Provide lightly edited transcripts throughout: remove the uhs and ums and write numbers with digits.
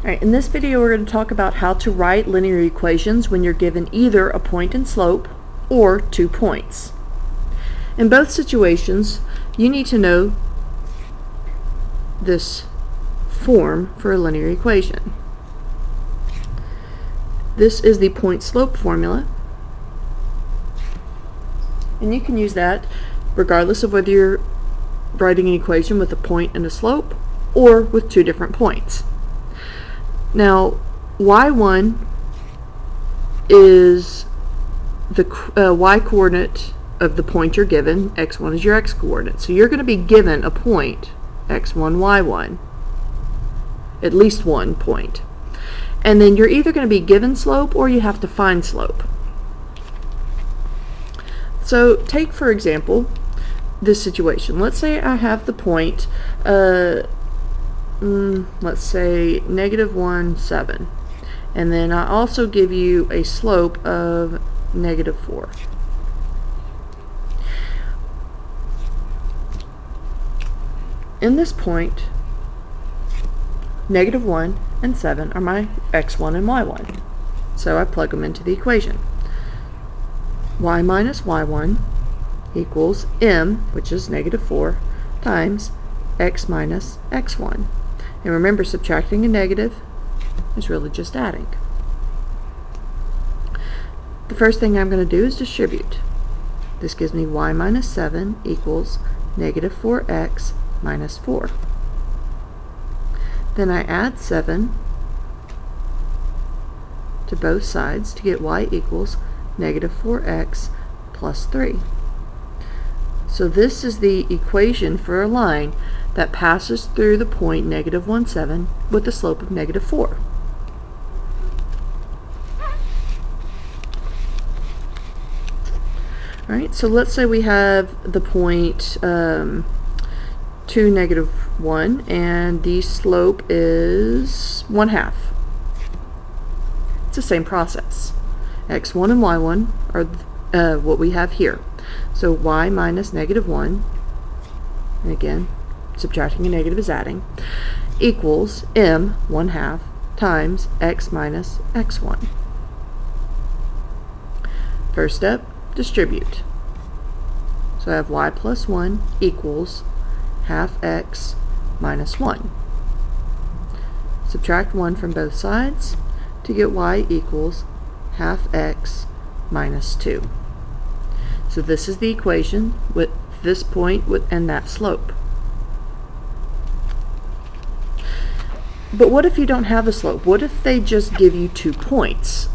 Alright, in this video we're going to talk about how to write linear equations when you're given either a point and slope or 2 points. In both situations, you need to know this form for a linear equation. This is the point-slope formula, and you can use that regardless of whether you're writing an equation with a point and a slope or with 2 different points. Now, y1 is the y-coordinate of the point you're given. x1 is your x-coordinate. So you're going to be given a point, x1, y1, at least one point. And then you're either going to be given slope or you have to find slope. So take, for example, this situation. Let's say I have the point, let's say -1, 7. And then I also give you a slope of -4. In this point, -1 and 7 are my x1 and y1. So I plug them into the equation. Y minus y1 equals m, which is -4, times x minus x1. And remember, subtracting a negative is really just adding. The first thing I'm going to do is distribute. This gives me y minus 7 equals -4x minus 4. Then I add 7 to both sides to get y equals -4x plus 3. So this is the equation for a line that passes through the point -1, 7 with a slope of -4. Alright, so let's say we have the point 2, -1, and the slope is 1/2. It's the same process. x1 and y1 are what we have here. So y minus -1, and again, subtracting a negative is adding, equals m, 1/2, times x minus x1. First step, distribute. So I have y plus 1 equals 1/2 x minus 1. Subtract 1 from both sides to get y equals 1/2 x minus 2. So this is the equation with this point and that slope. But what if you don't have a slope? What if they just give you 2 points?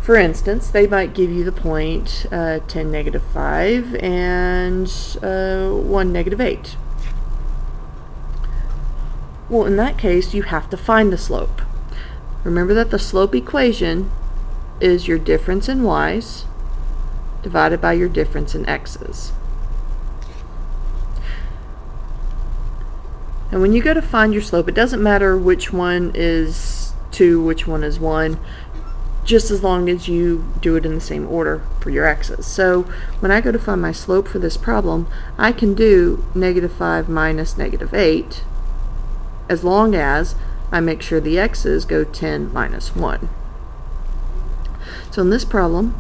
For instance, they might give you the point 10, -5 and 1, -8. Well, in that case, you have to find the slope. Remember that the slope equation is your difference in y's divided by your difference in x's. And when you go to find your slope, it doesn't matter which one is 2, which one is 1, just as long as you do it in the same order for your x's. So when I go to find my slope for this problem, I can do -5 minus -8, as long as I make sure the x's go 10 minus 1. So in this problem,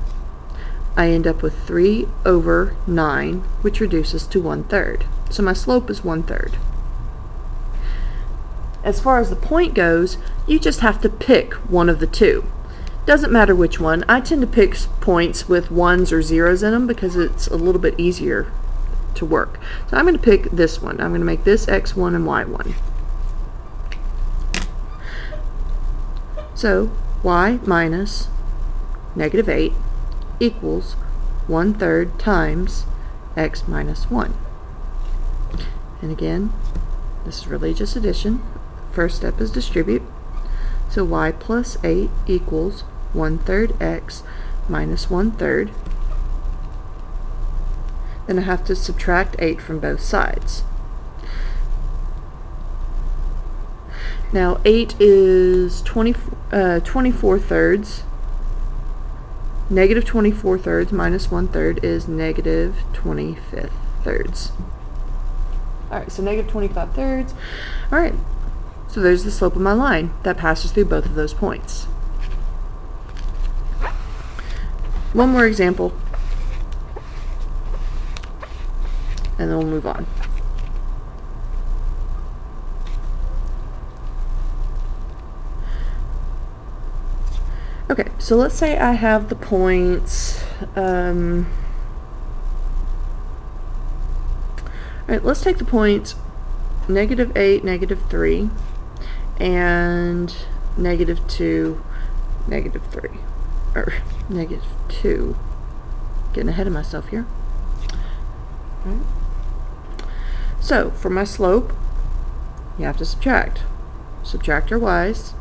I end up with 3/9, which reduces to 1/3. So my slope is 1/3. As far as the point goes, you just have to pick one of the 2. Doesn't matter which one. I tend to pick points with 1s or 0s in them because it's a little bit easier to work. So I'm going to pick this one. I'm going to make this x1 and y1. So y minus -8 equals 1/3 times x minus 1. And again, this is really just addition. First step is distribute. So y plus 8 equals 1/3 x minus 1/3. Then I have to subtract 8 from both sides. Now 8 is 24 thirds. -24 thirds minus 1/3 is -25 thirds. Alright, so -25 thirds. Alright, So there's the slope of my line that passes through both of those points. One more example, and then we'll move on. Okay, so let's say I have the points, alright, let's take the points -8, -3, and -2, -3, or -2. Getting ahead of myself here. Right. So, for my slope, you have to subtract. Subtract your y's,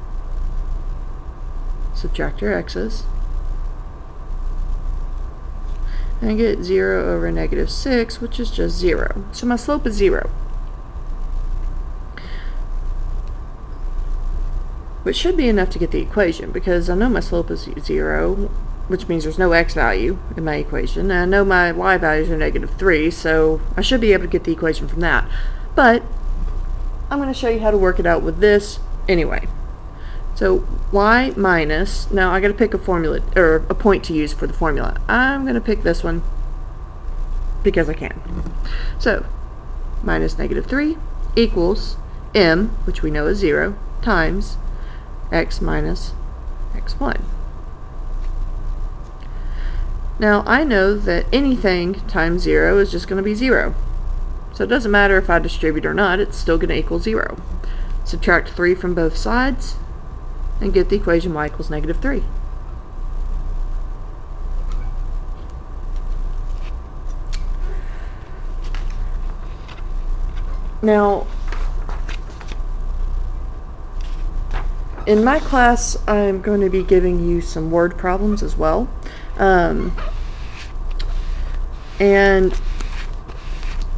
subtract your x's, and I get 0 over -6, which is just 0. So my slope is 0. Which should be enough to get the equation, because I know my slope is 0, which means there's no x value in my equation, and I know my y values are -3, so I should be able to get the equation from that. But I'm going to show you how to work it out with this anyway. So y minus, now I got to pick a formula, or a point to use for the formula. I'm going to pick this one because I can. So minus -3 equals m, which we know is 0, times x minus x1. Now I know that anything times 0 is just going to be 0. So it doesn't matter if I distribute or not, it's still going to equal 0. Subtract 3 from both sides and get the equation y equals -3. Now, in my class, I'm going to be giving you some word problems as well. And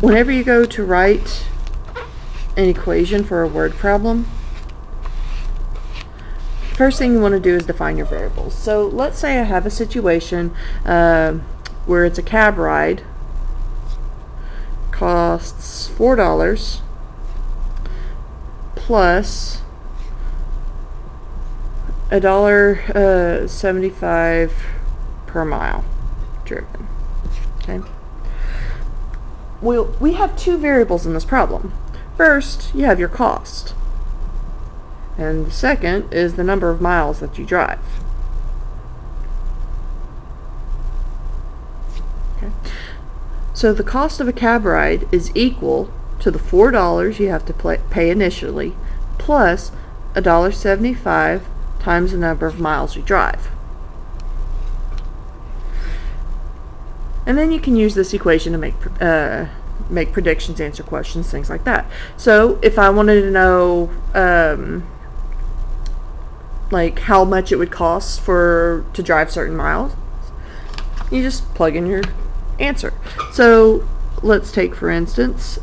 whenever you go to write an equation for a word problem, first thing you want to do is define your variables. So let's say I have a situation where it's a cab ride, costs $4 plus $1.75 per mile driven. Okay. Well, we have two variables in this problem. First, you have your cost, and the second is the number of miles that you drive. Okay. So the cost of a cab ride is equal to the $4 you have to pay initially plus $1.75 times the number of miles you drive. And then you can use this equation to make predictions, answer questions, things like that. So if I wanted to know like how much it would cost to drive certain miles, you just plug in your answer. So let's take, for instance,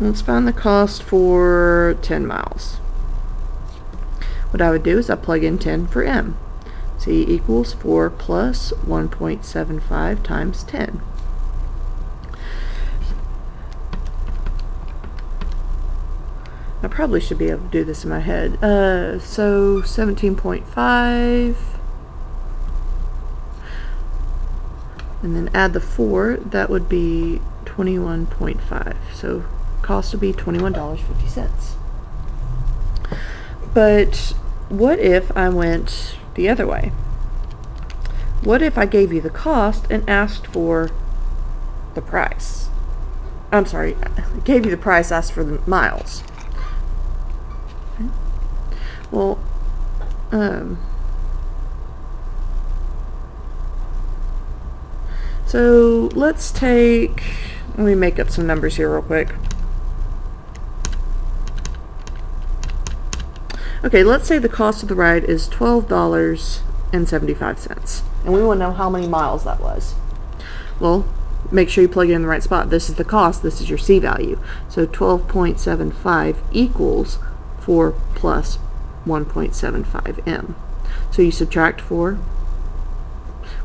let's find the cost for 10 miles. What I would do is I plug in 10 for m. C equals 4 plus 1.75 times 10. I probably should be able to do this in my head. So 17.5, and then add the 4, that would be 21.5. So cost would be $21.50. But what if I went the other way? What if I gave you the cost and asked for the price? I'm sorry, I gave you the price, asked for the miles. Okay. Well, so let me make up some numbers here real quick. Okay, let's say the cost of the ride is $12.75, and we want to know how many miles that was. Well, make sure you plug it in the right spot. This is the cost, this is your C value. So 12.75 equals 4 plus 1.75 m. So you subtract 4,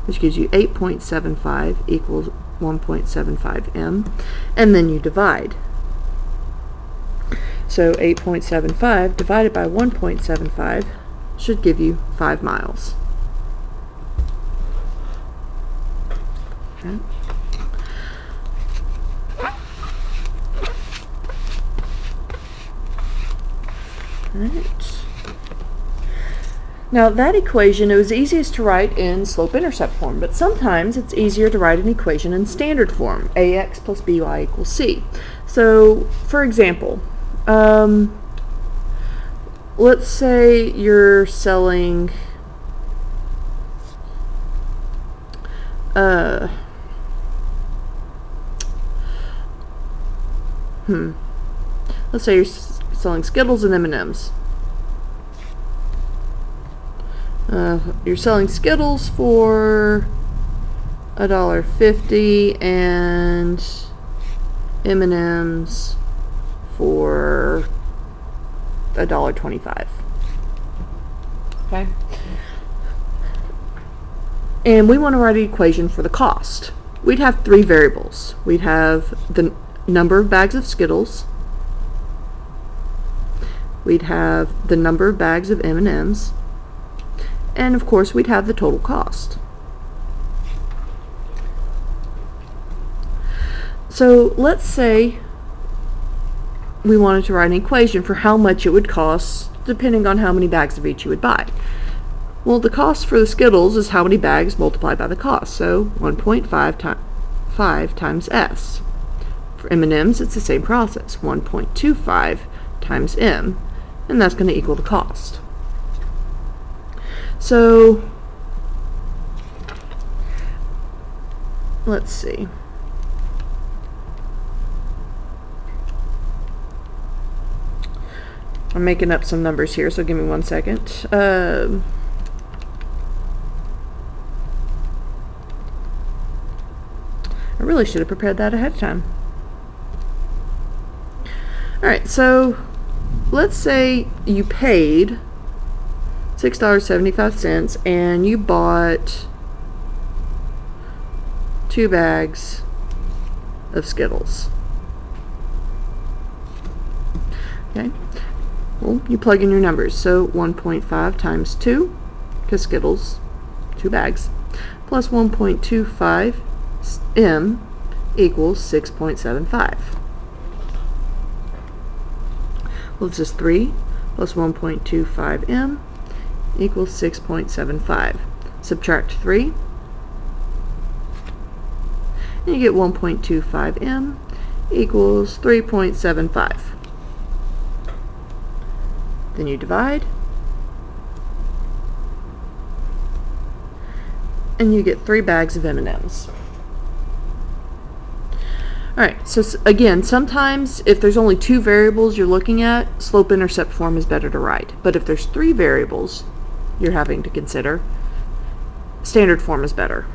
which gives you 8.75 equals 1.75 m, and then you divide. So 8.75 divided by 1.75 should give you 5 miles. Okay. Alright. Now that equation, it was easiest to write in slope-intercept form, but sometimes it's easier to write an equation in standard form, ax plus by equals c. So, for example, let's say you're selling let's say you're selling Skittles and M&Ms. You're selling Skittles for $1.50 and M&Ms for $1.25. Okay? And we want to write an equation for the cost. We'd have 3 variables. We'd have the number of bags of Skittles. We'd have the number of bags of M&Ms. And of course, we'd have the total cost. So let's say we wanted to write an equation for how much it would cost depending on how many bags of each you would buy. Well, the cost for the Skittles is how many bags multiplied by the cost, so 1.5 times S. For M&Ms, it's the same process, 1.25 times M, and that's going to equal the cost. So, let's see. I'm making up some numbers here, so give me 1 second. I really should have prepared that ahead of time. Alright, so let's say you paid $6.75 and you bought 2 bags of Skittles. Okay, well, you plug in your numbers. So 1.5 times 2, because Skittles, 2 bags, plus 1.25 M equals 6.75. Well, it's just 3 plus 1.25 M equals 6.75. Subtract 3, and you get 1.25 M equals 3.75. Then you divide, and you get 3 bags of M&Ms. Alright, so again, sometimes if there's only 2 variables you're looking at, slope-intercept form is better to write. But if there's 3 variables you're having to consider, standard form is better.